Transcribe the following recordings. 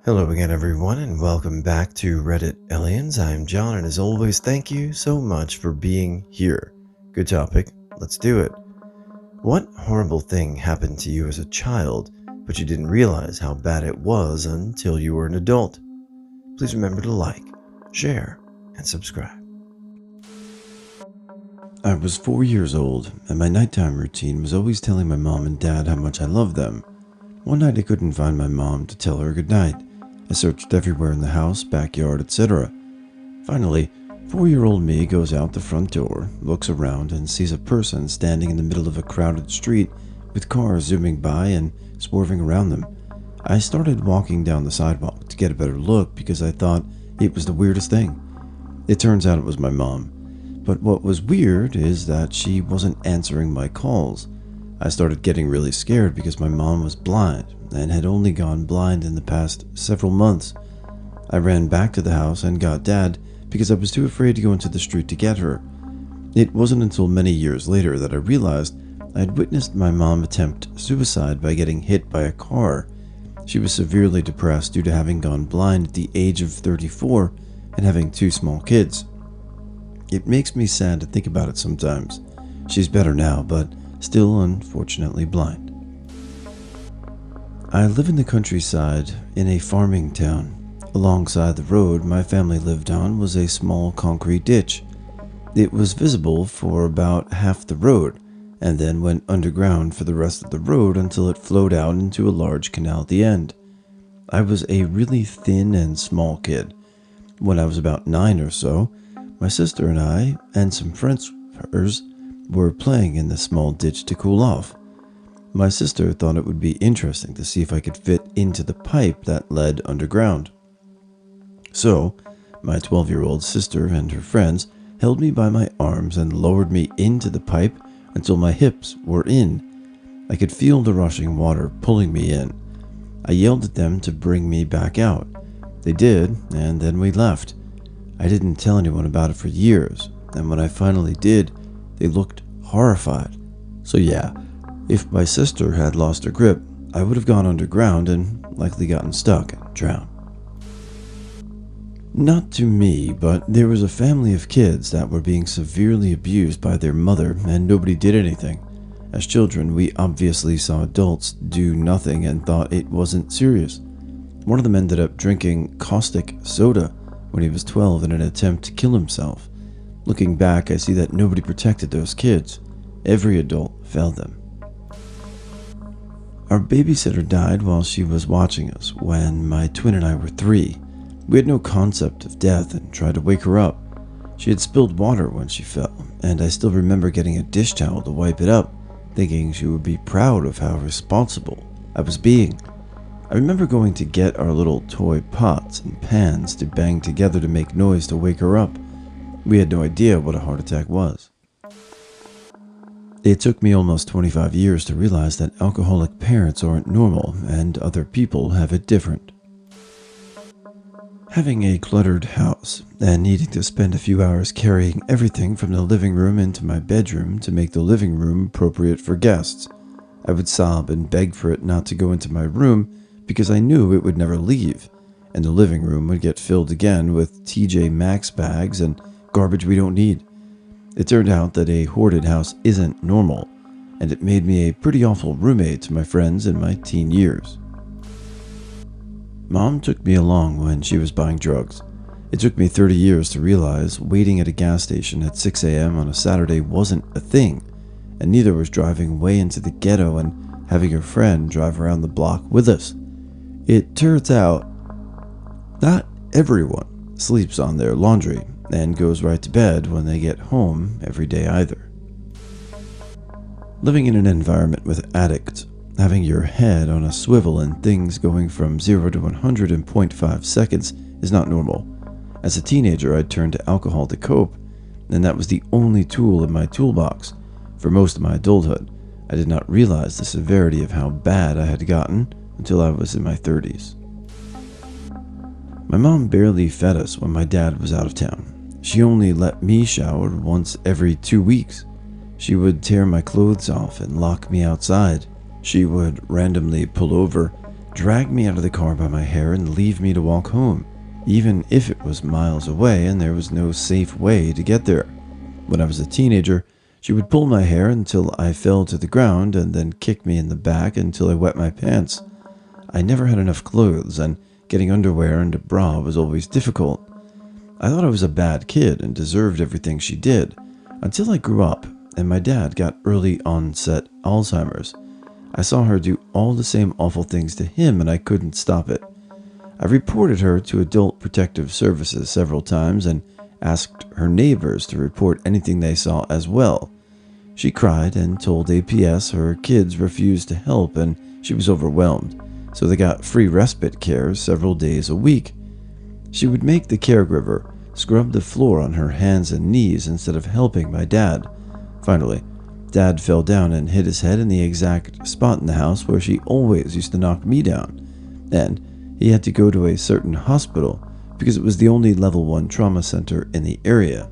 Hello again, everyone, and welcome back to Reddit Aliens. I'm John, and as always, thank you so much for being here. Good topic. Let's do it. What horrible thing happened to you as a child, but you didn't realize how bad it was until you were an adult? Please remember to like, share, and subscribe. I was 4 years old, and my nighttime routine was always telling my mom and dad how much I loved them. One night I couldn't find my mom to tell her goodnight. I searched everywhere in the house, backyard, etc. Finally, 4-year-old me goes out the front door, looks around, and sees a person standing in the middle of a crowded street with cars zooming by and swerving around them. I started walking down the sidewalk to get a better look because I thought it was the weirdest thing. It turns out it was my mom. But what was weird is that she wasn't answering my calls. I started getting really scared because my mom was blind and had only gone blind in the past several months. I ran back to the house and got Dad because I was too afraid to go into the street to get her. It wasn't until many years later that I realized I had witnessed my mom attempt suicide by getting hit by a car. She was severely depressed due to having gone blind at the age of 34 and having 2 small kids. It makes me sad to think about it sometimes. She's better now, but still unfortunately blind. I live in the countryside in a farming town. Alongside the road my family lived on was a small concrete ditch. It was visible for about half the road, and then went underground for the rest of the road until it flowed out into a large canal at the end. I was a really thin and small kid. When I was about 9 or so, my sister and I, and some friends of hers, were playing in the small ditch to cool off. My sister thought it would be interesting to see if I could fit into the pipe that led underground. So, my 12-year-old sister and her friends held me by my arms and lowered me into the pipe until my hips were in. I could feel the rushing water pulling me in. I yelled at them to bring me back out. They did, and then we left. I didn't tell anyone about it for years, and when I finally did, they looked horrified. So yeah, if my sister had lost her grip, I would have gone underground and likely gotten stuck and drowned. Not to me, but there was a family of kids that were being severely abused by their mother and nobody did anything. As children, we obviously saw adults do nothing and thought it wasn't serious. One of them ended up drinking caustic soda when he was 12 in an attempt to kill himself. Looking back, I see that nobody protected those kids. Every adult failed them. Our babysitter died while she was watching us when my twin and I were 3. We had no concept of death and tried to wake her up. She had spilled water when she fell, and I still remember getting a dish towel to wipe it up, thinking she would be proud of how responsible I was being. I remember going to get our little toy pots and pans to bang together to make noise to wake her up. We had no idea what a heart attack was. It took me almost 25 years to realize that alcoholic parents aren't normal and other people have it different. Having a cluttered house and needing to spend a few hours carrying everything from the living room into my bedroom to make the living room appropriate for guests. I would sob and beg for it not to go into my room because I knew it would never leave, and the living room would get filled again with TJ Maxx bags and garbage we don't need. It turned out that a hoarded house isn't normal, and it made me a pretty awful roommate to my friends in my teen years. Mom took me along when she was buying drugs. It took me 30 years to realize waiting at a gas station at 6 a.m. on a Saturday wasn't a thing, and neither was driving way into the ghetto and having a friend drive around the block with us. It turns out, not everyone sleeps on their laundry and goes right to bed when they get home every day either. Living in an environment with addicts, having your head on a swivel and things going from 0 to 100 in 0.5 seconds is not normal. As a teenager, I turned to alcohol to cope, and that was the only tool in my toolbox. For most of my adulthood, I did not realize the severity of how bad I had gotten until I was in my 30s. My mom barely fed us when my dad was out of town. She only let me shower once every 2 weeks. She would tear my clothes off and lock me outside. She would randomly pull over, drag me out of the car by my hair and leave me to walk home, even if it was miles away and there was no safe way to get there. When I was a teenager, she would pull my hair until I fell to the ground and then kick me in the back until I wet my pants. I never had enough clothes, and getting underwear and a bra was always difficult. I thought I was a bad kid and deserved everything she did, until I grew up and my dad got early onset Alzheimer's. I saw her do all the same awful things to him and I couldn't stop it. I reported her to Adult Protective Services several times and asked her neighbors to report anything they saw as well. She cried and told APS her kids refused to help and she was overwhelmed, so they got free respite care several days a week. She would make the caregiver scrub the floor on her hands and knees instead of helping my dad. Finally, Dad fell down and hit his head in the exact spot in the house where she always used to knock me down, and he had to go to a certain hospital because it was the only level 1 trauma center in the area.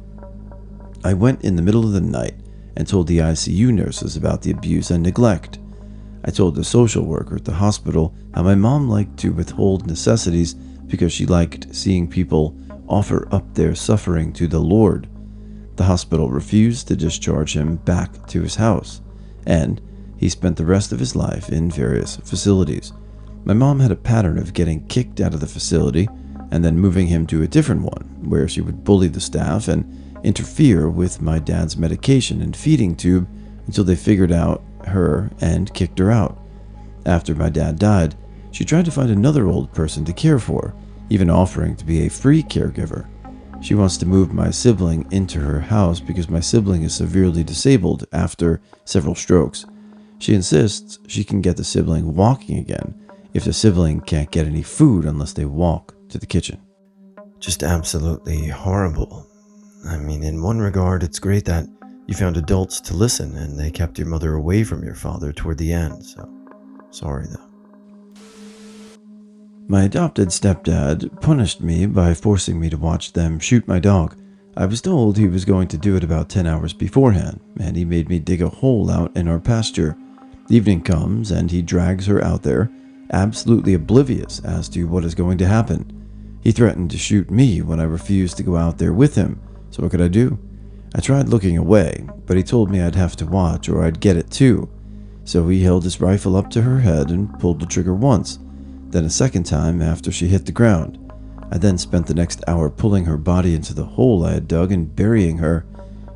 I went in the middle of the night and told the ICU nurses about the abuse and neglect. I told the social worker at the hospital how my mom liked to withhold necessities because she liked seeing people offer up their suffering to the Lord. The hospital refused to discharge him back to his house, and he spent the rest of his life in various facilities. My mom had a pattern of getting kicked out of the facility and then moving him to a different one, where she would bully the staff and interfere with my dad's medication and feeding tube until they figured out her and kicked her out. After my dad died, she tried to find another old person to care for, even offering to be a free caregiver. She wants to move my sibling into her house because my sibling is severely disabled after several strokes. She insists she can get the sibling walking again if the sibling can't get any food unless they walk to the kitchen. Just absolutely horrible. I mean, in one regard, it's great that you found adults to listen and they kept your mother away from your father toward the end, so sorry though. My adopted stepdad punished me by forcing me to watch them shoot my dog. I was told he was going to do it about 10 hours beforehand, and he made me dig a hole out in our pasture. Evening comes, and he drags her out there, absolutely oblivious as to what is going to happen. He threatened to shoot me when I refused to go out there with him, so what could I do? I tried looking away, but he told me I'd have to watch or I'd get it too. So he held his rifle up to her head and pulled the trigger once, then a second time after she hit the ground. I then spent the next hour pulling her body into the hole I had dug and burying her.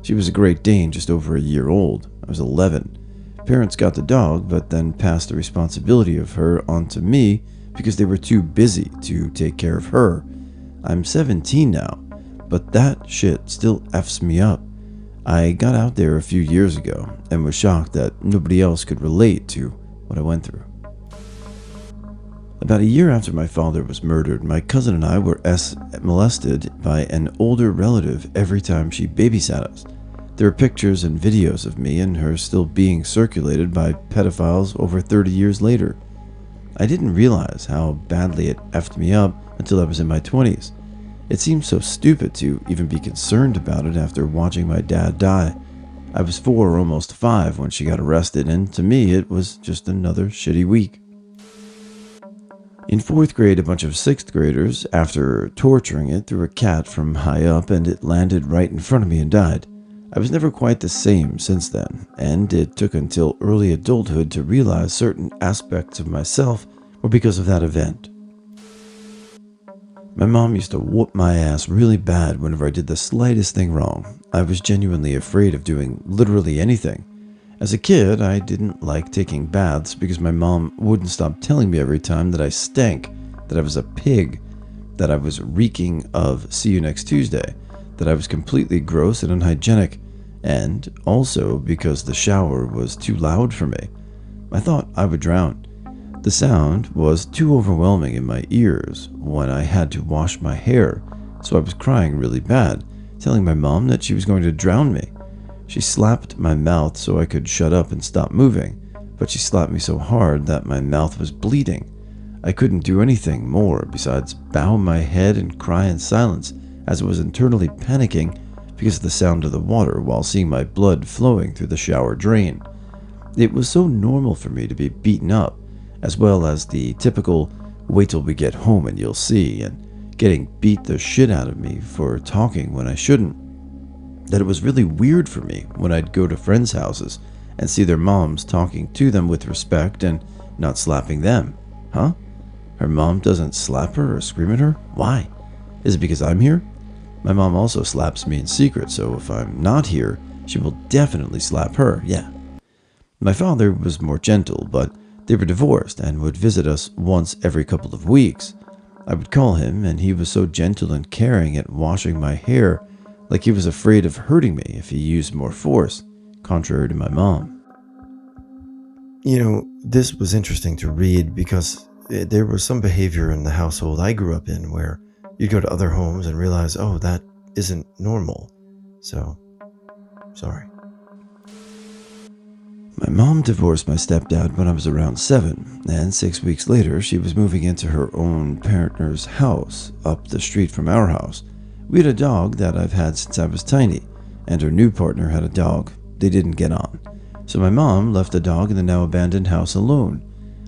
She was a Great Dane just over a year old. I was 11. Parents got the dog, but then passed the responsibility of her onto me because they were too busy to take care of her. I'm 17 now, but that shit still F's me up. I got out there a few years ago and was shocked that nobody else could relate to what I went through. About a year after my father was murdered, my cousin and I were molested by an older relative every time she babysat us. There are pictures and videos of me and her still being circulated by pedophiles over 30 years later. I didn't realize how badly it effed me up until I was in my 20s. It seemed so stupid to even be concerned about it after watching my dad die. I was 4 or almost 5 when she got arrested, and to me it was just another shitty week. In 4th grade, a bunch of 6th graders, after torturing it, threw a cat from high up and it landed right in front of me and died. I was never quite the same since then, and it took until early adulthood to realize certain aspects of myself were because of that event. My mom used to whoop my ass really bad whenever I did the slightest thing wrong. I was genuinely afraid of doing literally anything. As a kid, I didn't like taking baths because my mom wouldn't stop telling me every time that I stank, that I was a pig, that I was reeking of see you next Tuesday, that I was completely gross and unhygienic, and also because the shower was too loud for me. I thought I would drown. The sound was too overwhelming in my ears when I had to wash my hair, so I was crying really bad, telling my mom that she was going to drown me. She slapped my mouth so I could shut up and stop moving, but she slapped me so hard that my mouth was bleeding. I couldn't do anything more besides bow my head and cry in silence as I was internally panicking because of the sound of the water while seeing my blood flowing through the shower drain. It was so normal for me to be beaten up, as well as the typical wait till we get home and you'll see, and getting beat the shit out of me for talking when I shouldn't. That it was really weird for me when I'd go to friends' houses and see their moms talking to them with respect and not slapping them. Huh? Her mom doesn't slap her or scream at her? Why? Is it because I'm here? My mom also slaps me in secret, so if I'm not here, she will definitely slap her, yeah. My father was more gentle, but they were divorced and would visit us once every couple of weeks. I would call him, and he was so gentle and caring at washing my hair, like he was afraid of hurting me if he used more force, contrary to my mom. This was interesting to read because there was some behavior in the household I grew up in where you'd go to other homes and realize, oh, that isn't normal. So, sorry. My mom divorced my stepdad when I was around 7, and 6 weeks later, she was moving into her own partner's house up the street from our house. We had a dog that I've had since I was tiny, and her new partner had a dog. They didn't get on. So my mom left the dog in the now abandoned house alone.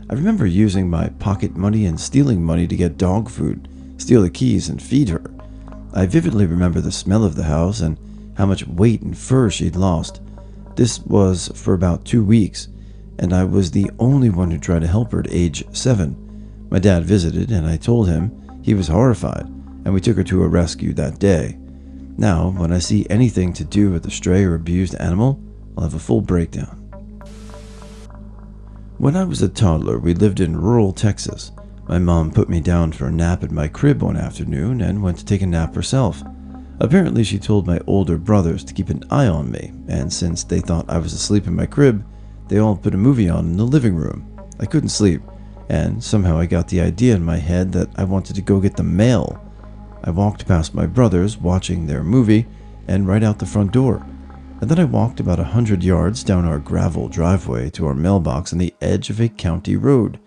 I remember using my pocket money and stealing money to get dog food, steal the keys, and feed her. I vividly remember the smell of the house and how much weight and fur she'd lost. This was for about 2 weeks, and I was the only one who tried to help her at age 7. My dad visited, and I told him. He was horrified, and we took her to a rescue that day. Now, when I see anything to do with a stray or abused animal, I'll have a full breakdown. When I was a toddler, we lived in rural Texas. My mom put me down for a nap at my crib one afternoon and went to take a nap herself. Apparently, she told my older brothers to keep an eye on me, and since they thought I was asleep in my crib, they all put a movie on in the living room. I couldn't sleep, and somehow I got the idea in my head that I wanted to go get the mail. I walked past my brothers watching their movie and right out the front door. And then I walked about 100 yards down our gravel driveway to our mailbox on the edge of a county road.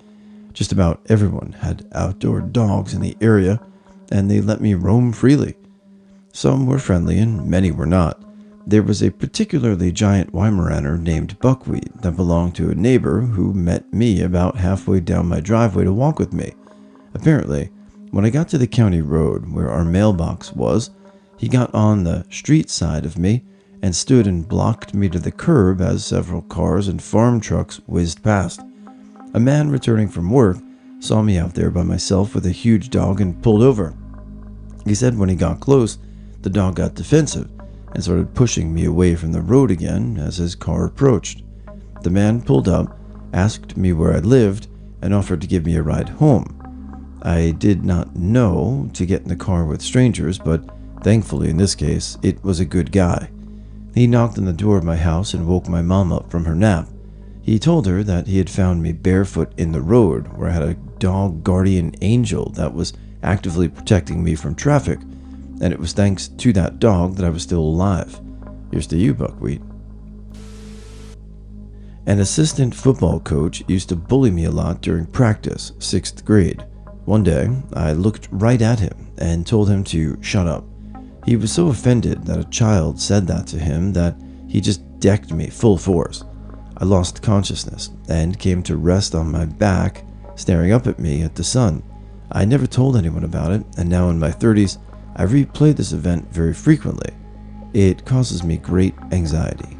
Just about everyone had outdoor dogs in the area, and they let me roam freely. Some were friendly and many were not. There was a particularly giant Weimaraner named Buckwheat that belonged to a neighbor who met me about halfway down my driveway to walk with me. Apparently, when I got to the county road where our mailbox was, he got on the street side of me and stood and blocked me to the curb as several cars and farm trucks whizzed past. A man returning from work saw me out there by myself with a huge dog and pulled over. He said when he got close, the dog got defensive and started pushing me away from the road again as his car approached. The man pulled up, asked me where I lived, and offered to give me a ride home. I did not know to get in the car with strangers, but thankfully in this case, it was a good guy. He knocked on the door of my house and woke my mom up from her nap. He told her that he had found me barefoot in the road where I had a dog guardian angel that was actively protecting me from traffic, and it was thanks to that dog that I was still alive. Here's to you, Buckwheat. An assistant football coach used to bully me a lot during practice, 6th grade. One day, I looked right at him and told him to shut up. He was so offended that a child said that to him that he just decked me full force. I lost consciousness and came to rest on my back, staring up at me at the sun. I never told anyone about it, and now in my 30s, I replay this event very frequently. It causes me great anxiety.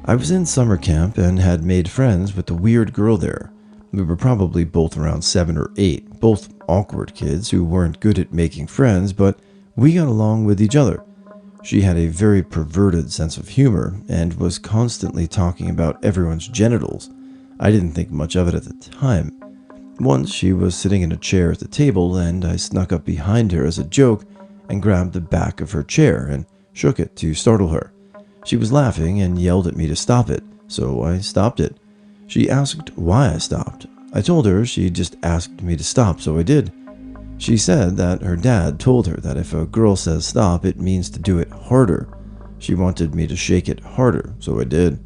I was in summer camp and had made friends with a weird girl there. We were probably both around 7 or 8, both awkward kids who weren't good at making friends, but we got along with each other. She had a very perverted sense of humor and was constantly talking about everyone's genitals. I didn't think much of it at the time. Once she was sitting in a chair at the table and I snuck up behind her as a joke and grabbed the back of her chair and shook it to startle her. She was laughing and yelled at me to stop it, so I stopped it. She asked why I stopped. I told her she just asked me to stop, so I did. She said that her dad told her that if a girl says stop, it means to do it harder. She wanted me to shake it harder, so I did.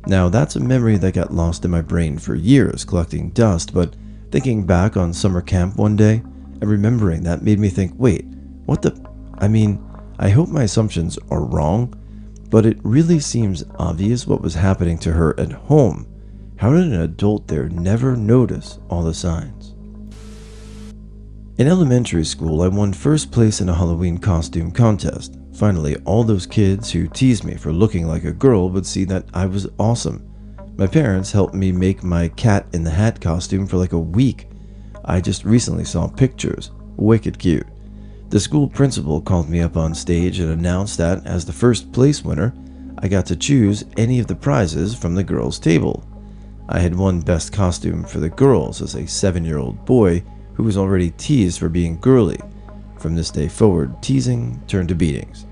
Now that's a memory that got lost in my brain for years, collecting dust, but thinking back on summer camp one day and remembering that made me think, wait, what the... I hope my assumptions are wrong, but it really seems obvious what was happening to her at home. How did an adult there never notice all the signs? In elementary school, I won first place in a Halloween costume contest. Finally, all those kids who teased me for looking like a girl would see that I was awesome. My parents helped me make my cat in the hat costume for like a week. I just recently saw pictures. Wicked cute. The school principal called me up on stage and announced that, as the first place winner, I got to choose any of the prizes from the girls' table. I had won best costume for the girls as a 7-year-old boy who was already teased for being girly. From this day forward, teasing turned to beatings.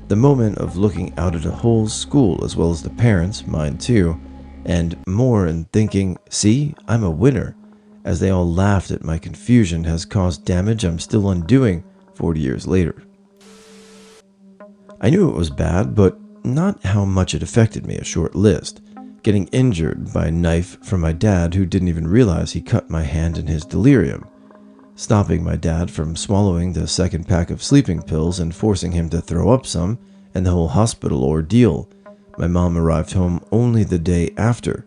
The moment of looking out at a whole school, as well as the parents, mine too, and more, and thinking, see, I'm a winner, as they all laughed at my confusion, has caused damage I'm still undoing 40 years later. I knew it was bad, but not how much it affected me. A short list. Getting injured by a knife from my dad, who didn't even realize he cut my hand in his delirium. Stopping my dad from swallowing the second pack of sleeping pills and forcing him to throw up some, and the whole hospital ordeal. My mom arrived home only the day after.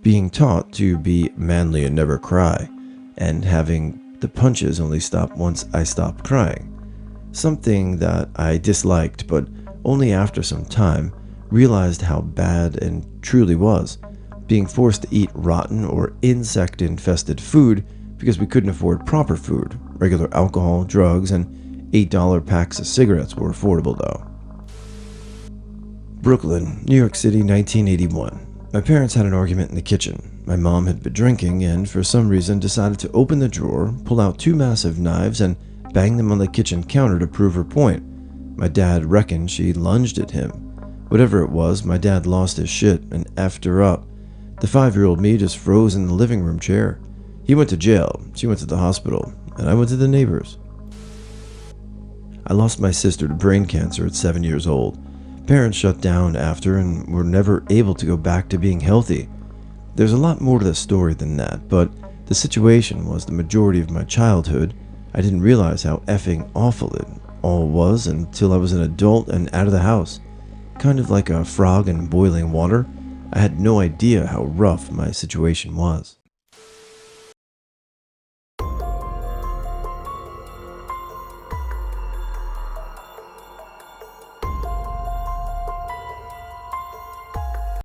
Being taught to be manly and never cry, and having the punches only stop once I stopped crying. Something that I disliked, but only after some time realized how bad and truly was. Being forced to eat rotten or insect-infested food because we couldn't afford proper food. Regular alcohol, drugs, and $8 packs of cigarettes were affordable though. Brooklyn, New York City, 1981. My parents had an argument in the kitchen. My mom had been drinking and, for some reason, decided to open the drawer, pull out 2 massive knives, and bang them on the kitchen counter to prove her point. My dad reckoned she lunged at him. Whatever it was, my dad lost his shit and effed her up. The 5-year-old me just froze in the living room chair. He went to jail, she went to the hospital, and I went to the neighbors. I lost my sister to brain cancer at 7 years old. Parents shut down after and were never able to go back to being healthy. There's a lot more to the story than that, but the situation was the majority of my childhood. I didn't realize how effing awful it all was until I was an adult and out of the house. Kind of like a frog in boiling water. I had no idea how rough my situation was.